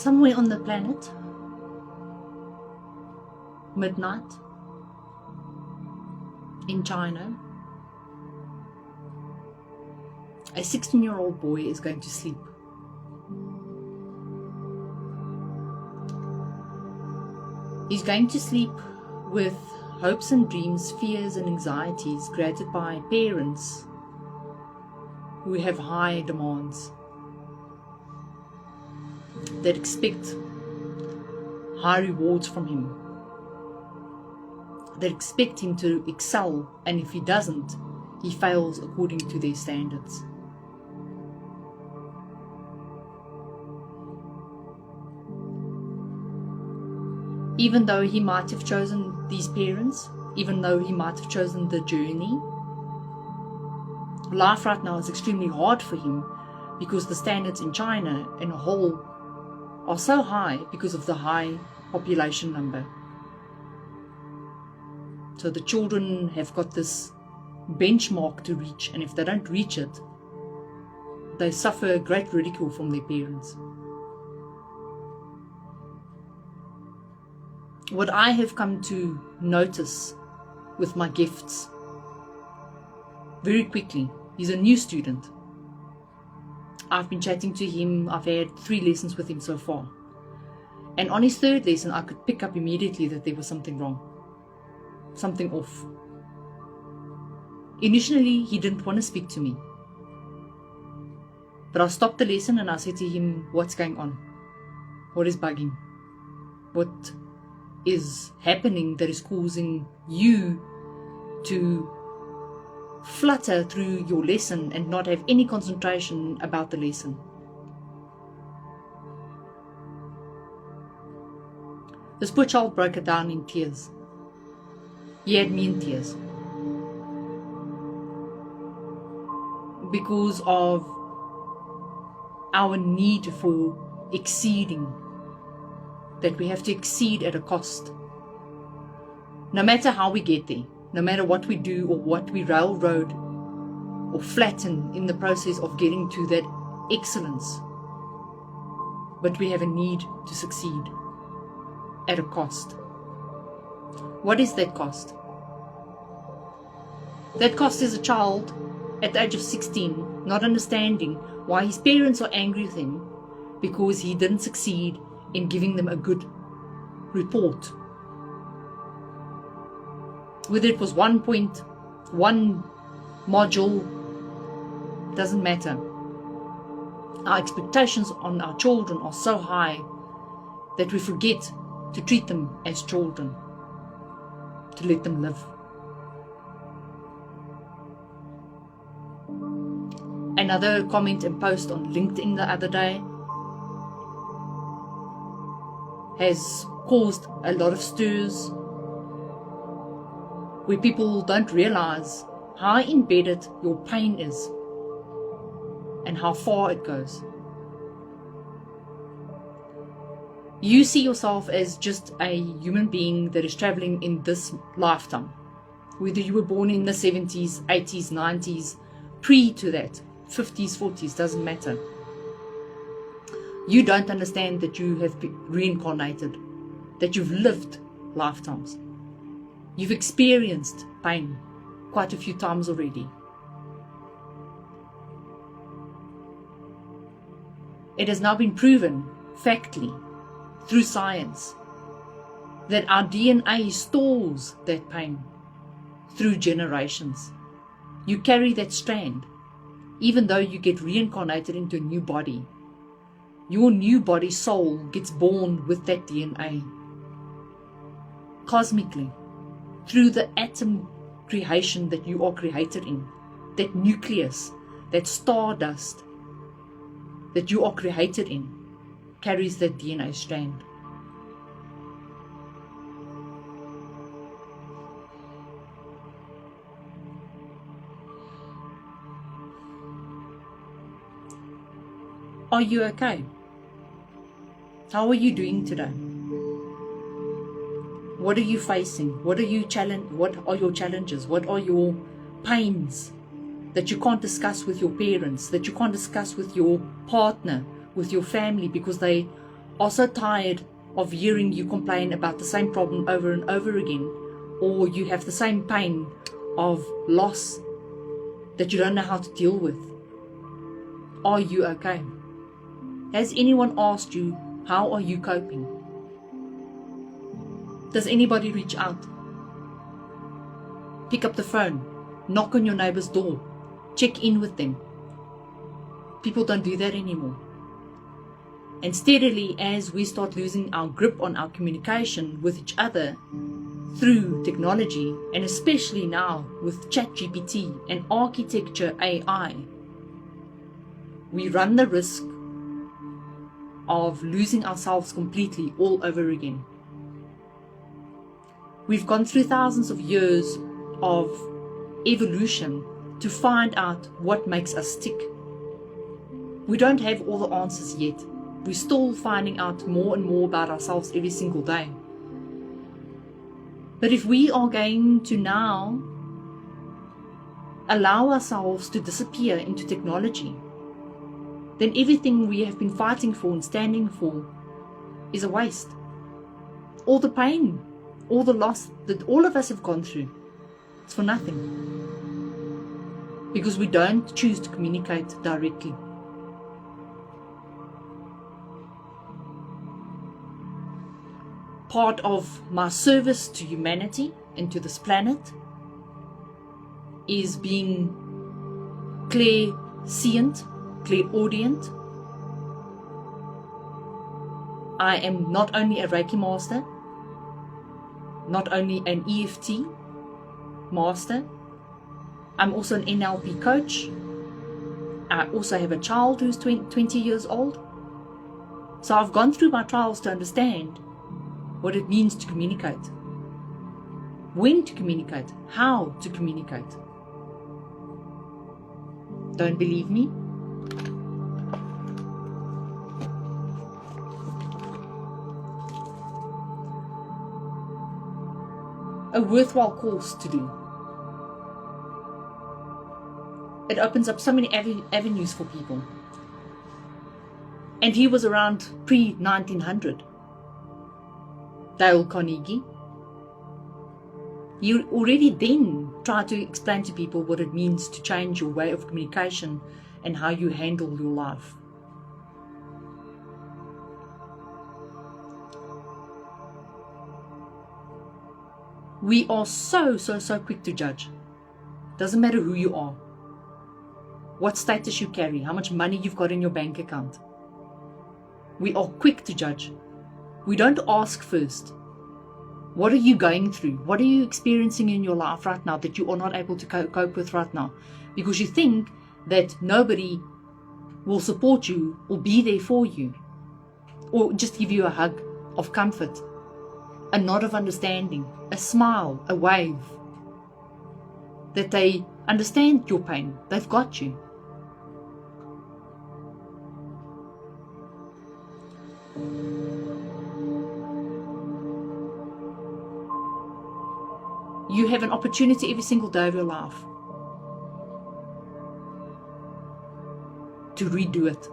Somewhere on the planet, midnight in China, a 16-year-old boy is going to sleep. He's going to sleep with hopes and dreams, fears and anxieties created by parents who have high demands, that expect high rewards from him, that expect him to excel, and if he doesn't, he fails according to their standards. Even though he might have chosen these parents, even though he might have chosen the journey, life right now is extremely hard for him because the standards in China in a whole are so high because of the high population number. So the children have got this benchmark to reach, and if they don't reach it, they suffer great ridicule from their parents. What I have come to notice with my gifts very quickly, he's a new student. I've been chatting to him, I've had 3 lessons with him so far. And on his 3rd lesson, I could pick up immediately that there was something wrong, something off. Initially, he didn't want to speak to me. But I stopped the lesson and I said to him, what's going on? What is bugging? What is happening that is causing you to flutter through your lesson and not have any concentration about the lesson? This poor child broke it down in tears. He had me in tears because of our need for exceeding, that we have to exceed at a cost. No matter how we get there, no matter what we do or what we railroad or flatten in the process of getting to that excellence, but we have a need to succeed at a cost. What is that cost? That cost is a child at the age of 16 not understanding why his parents are angry with him because he didn't succeed in giving them a good report. Whether it was 1.1 module, doesn't matter. Our expectations on our children are so high that we forget to treat them as children, to let them live. Another comment and post on LinkedIn the other day has caused a lot of stirs, where people don't realize how embedded your pain is and how far it goes. You see yourself as just a human being that is traveling in this lifetime, whether you were born in the 70s, 80s, 90s, pre to that, 50s, 40s, doesn't matter. You don't understand that you have been reincarnated, that you've lived lifetimes. You've experienced pain quite a few times already. It has now been proven, factually, through science, that our DNA stores that pain through generations. You carry that strand, even though you get reincarnated into a new body. Your new body soul gets born with that DNA. Cosmically, through the atom creation that you are created in, that nucleus, that stardust that you are created in, carries that DNA strand. Are you okay? How are you doing today? What are you facing? What are your challenges? What are your pains that you can't discuss with your parents, that you can't discuss with your partner, with your family, because they are so tired of hearing you complain about the same problem over and over again, or you have the same pain of loss that you don't know how to deal with. Are you okay? Has anyone asked you, how are you coping? Does anybody reach out? Pick up the phone, knock on your neighbor's door, check in with them. People don't do that anymore. And steadily, as we start losing our grip on our communication with each other through technology, and especially now with ChatGPT and architecture AI, we run the risk of losing ourselves completely all over again. We've gone through thousands of years of evolution to find out what makes us tick. We don't have all the answers yet. We're still finding out more and more about ourselves every single day. But if we are going to now allow ourselves to disappear into technology, then everything we have been fighting for and standing for is a waste. All the pain, all the loss that all of us have gone through, it's for nothing. Because we don't choose to communicate directly. Part of my service to humanity and to this planet is being clairsentient, clairaudient. I am not only a Reiki master, not only an EFT master, I'm also an NLP coach. I also have a child who's 20 years old. So I've gone through my trials to understand what it means to communicate, when to communicate, how to communicate. Don't believe me? A worthwhile course to do. It opens up so many avenues for people. And he was around pre-1900. Dale Carnegie. You already then try to explain to people what it means to change your way of communication and how you handle your life. We are so quick to judge. Doesn't matter who you are, what status you carry, how much money you've got in your bank account. We are quick to judge. We don't ask first. What are you going through? What are you experiencing in your life right now that you are not able to cope with right now? Because you think that nobody will support you or be there for you, or just give you a hug of comfort, a nod of understanding, a smile, a wave, that they understand your pain. They've got you. You have an opportunity every single day of your life to redo it.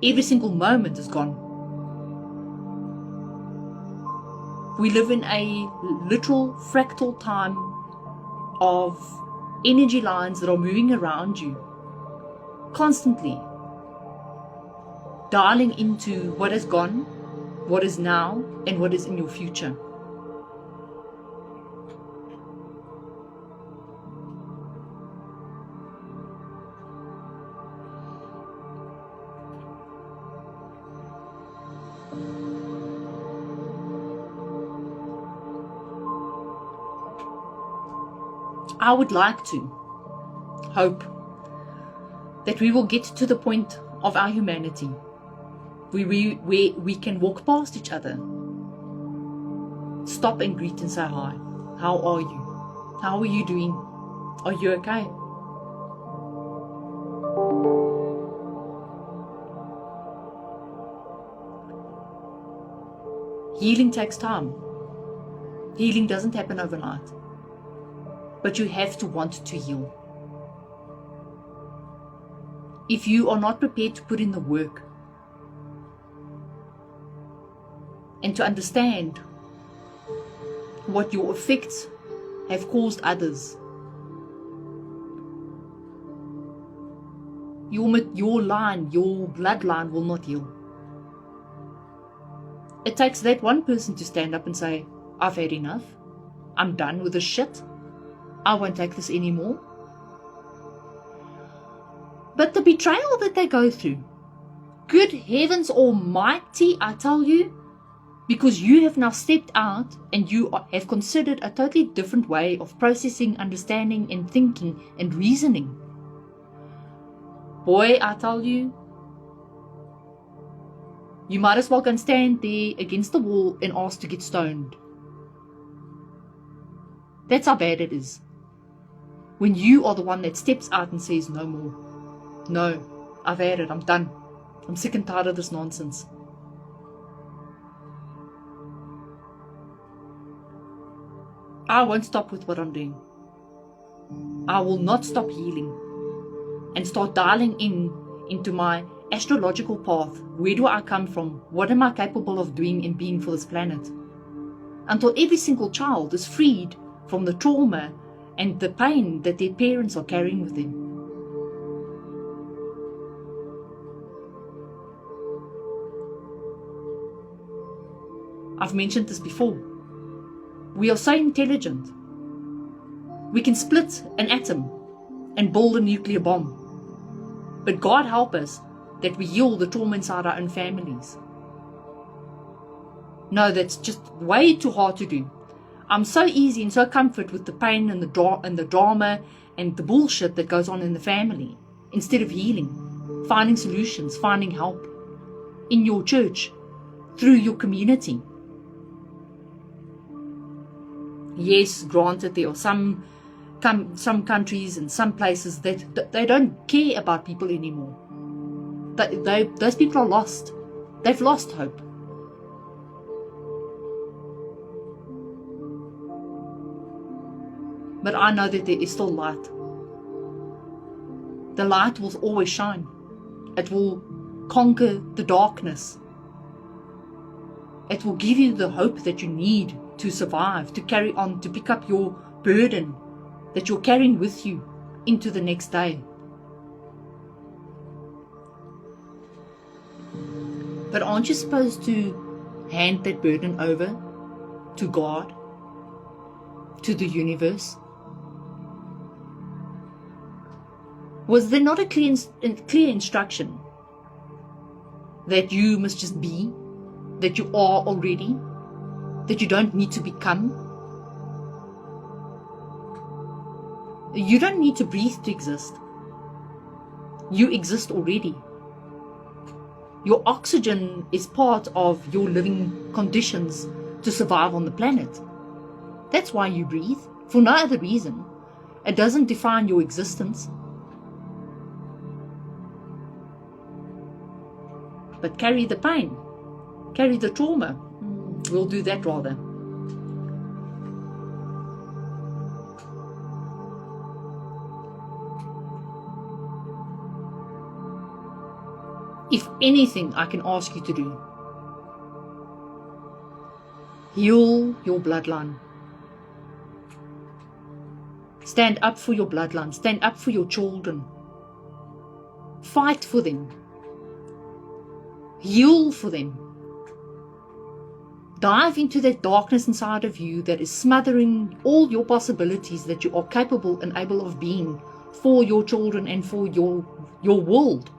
Every single moment is gone. We live in a literal fractal time of energy lines that are moving around you constantly, dialing into what is gone, what is now, and what is in your future. I would like to hope that we will get to the point of our humanity where we can walk past each other, stop and greet and say hi. How are you? How are you doing? Are you okay? Healing takes time. Healing doesn't happen overnight. But you have to want to heal. if you are not prepared to put in the work and to understand what your effects have caused others, your line, your bloodline will not heal. It takes that one person to stand up and say, I've had enough. I'm done with this shit. I won't take this anymore. But the betrayal that they go through, good heavens almighty, I tell you, because you have now stepped out and you have considered a totally different way of processing, understanding and thinking and reasoning. Boy, I tell you, you might as well go and stand there against the wall and ask to get stoned. That's how bad it is. When you are the one that steps out and says no more. No, I've had it, I'm done. I'm sick and tired of this nonsense. I won't stop with what I'm doing. I will not stop healing and start dialing into my astrological path. Where do I come from? What am I capable of doing and being for this planet? Until every single child is freed from the trauma and the pain that their parents are carrying with them. I've mentioned this before. We are so intelligent. We can split an atom and build a nuclear bomb. But God help us that we heal the trauma inside our own families. No, that's just way too hard to do. I'm so easy and so comfort with the pain and the drama and the bullshit that goes on in the family, instead of healing, finding solutions, finding help in your church, through your community. Yes, granted, there are some countries and some places that they don't care about people anymore. Those people are lost. They've lost hope. But I know that there is still light. The light will always shine. It will conquer the darkness. It will give you the hope that you need to survive, to carry on, to pick up your burden that you're carrying with you into the next day. But aren't you supposed to hand that burden over to God, to the universe? Was there not a clear instruction that you must just be, that you are already, that you don't need to become? You don't need to breathe to exist. You exist already. Your oxygen is part of your living conditions to survive on the planet. That's why you breathe, for no other reason. It doesn't define your existence. But carry the pain, carry the trauma. We'll do that rather. If anything I can ask you to do, heal your bloodline. Stand up for your bloodline. Stand up for your children. Fight for them. Heal for them. Dive into that darkness inside of you that is smothering all your possibilities that you are capable and able of being for your children and for your world,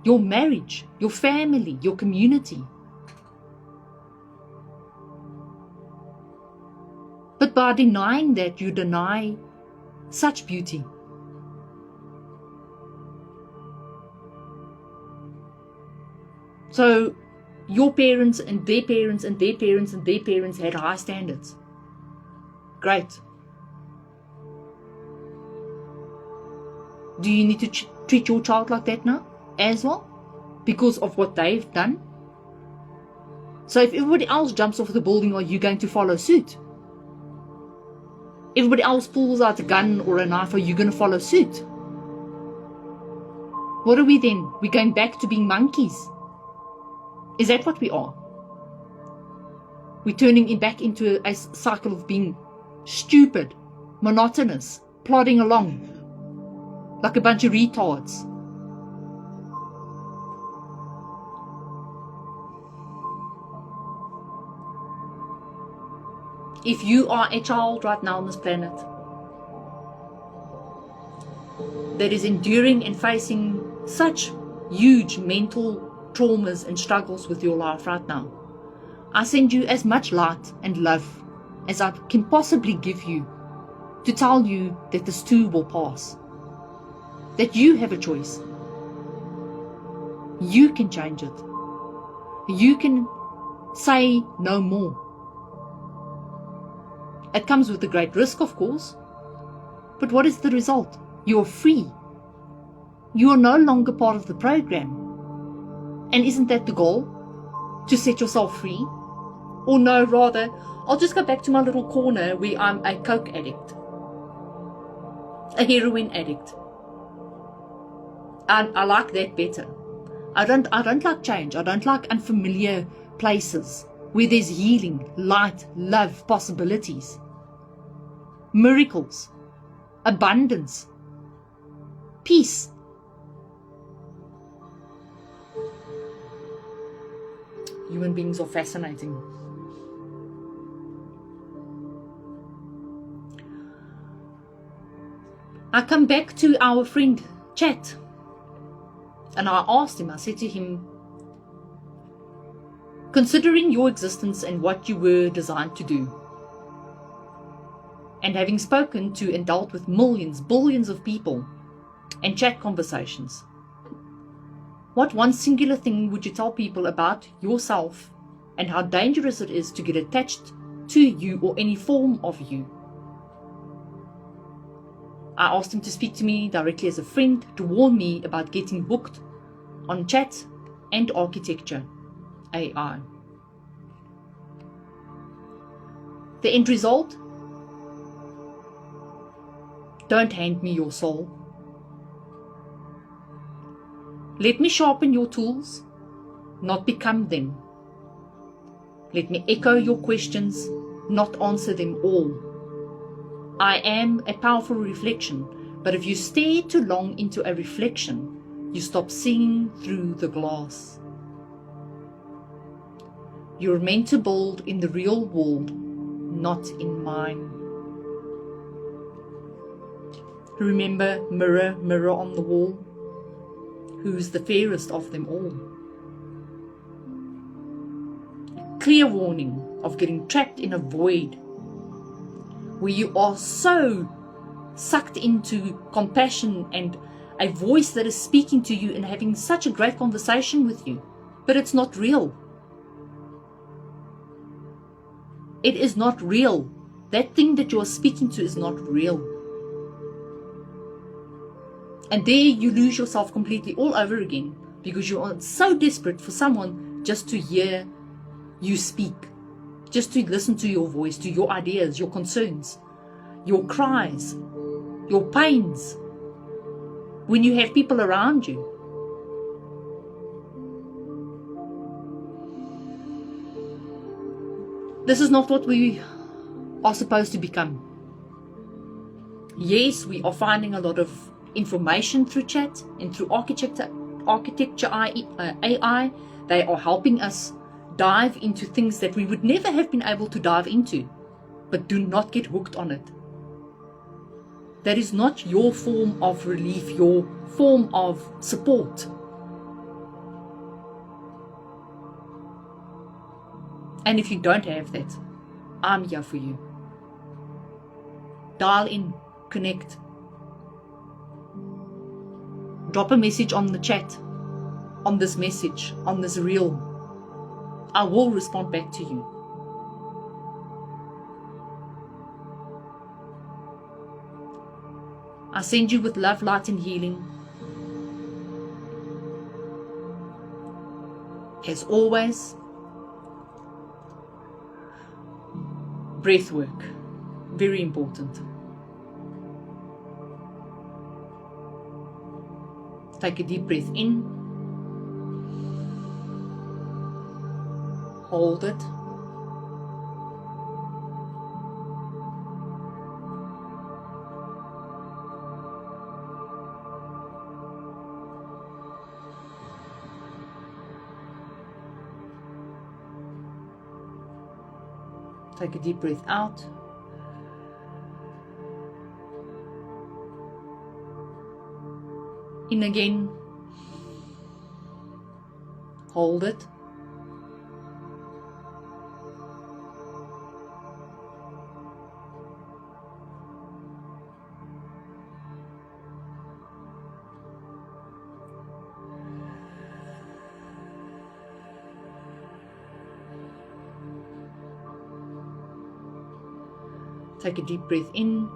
your marriage, your family, your community. But by denying that, you deny such beauty. So your parents and their parents and their parents and their parents had high standards. Great. Do you need to treat your child like that now as well? Because of what they've done? So if everybody else jumps off the building, are you going to follow suit? Everybody else pulls out a gun or a knife, are you going to follow suit? What are we then? We're going back to being monkeys. Is that what we are? We're turning back into a cycle of being stupid, monotonous, plodding along like a bunch of retards. If you are a child right now on this planet that is enduring and facing such huge mental traumas and struggles with your life right now, I send you as much light and love as I can possibly give you to tell you that this too will pass, that you have a choice. You can change it. You can say no more. It comes with a great risk, of course, but what is the result? You're free. You are no longer part of the program. And isn't that the goal? To set yourself free? Or no, rather, I'll just go back to my little corner where I'm a coke addict, a heroin addict. I like that better. I don't like change. I don't like unfamiliar places where there's healing, light, love, possibilities, miracles, abundance, peace. Human beings are fascinating. I come back to our friend Chat, and I asked him, I said to him, considering your existence and what you were designed to do, and having spoken to and dealt with millions, billions of people and chat conversations, what one singular thing would you tell people about yourself and how dangerous it is to get attached to you or any form of you? I asked him to speak to me directly as a friend, to warn me about getting hooked on chat and architecture, AI. The end result? Don't hand me your soul. Let me sharpen your tools, not become them. Let me echo your questions, not answer them all. I am a powerful reflection, but if you stare too long into a reflection, you stop seeing through the glass. You're meant to build in the real world, not in mine. Remember, mirror, mirror on the wall, who's the fairest of them all? Clear warning of getting trapped in a void where you are so sucked into compassion and a voice that is speaking to you and having such a great conversation with you, but it's not real. It is not real. That thing that you are speaking to is not real. And there you lose yourself completely all over again because you are so desperate for someone just to hear you speak, just to listen to your voice, to your ideas, your concerns, your cries, your pains, when you have people around you. This is not what we are supposed to become. Yes, we are finding a lot of information through chat and through architecture AI. They are helping us dive into things that we would never have been able to dive into, but do not get hooked on it. That is not your form of relief, your form of support. And if you don't have that, I'm here for you. Dial in, connect. Drop a message on the chat, on this message, on this reel. I will respond back to you. I send you with love, light, and healing. As always, breath work, very important. Take a deep breath in. Hold it. Take a deep breath out. In again. Hold it. Take a deep breath in.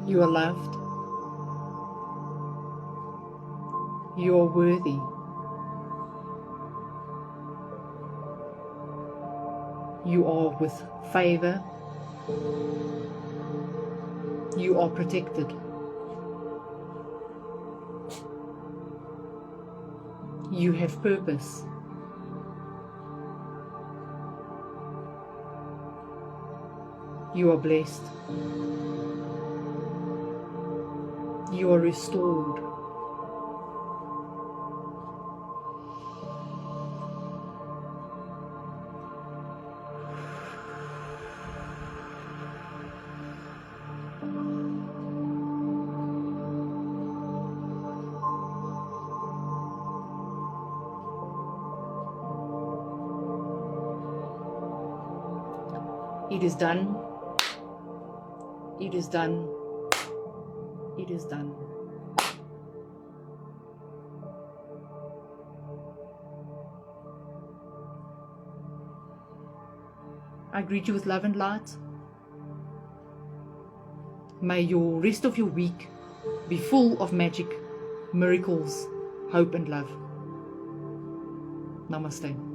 You are loved. You are worthy. You are with favor. You are protected. You have purpose. You are blessed. You are restored. It is done. It is done. It is done. I greet you with love and light. May your rest of your week be full of magic, miracles, hope and love. Namaste.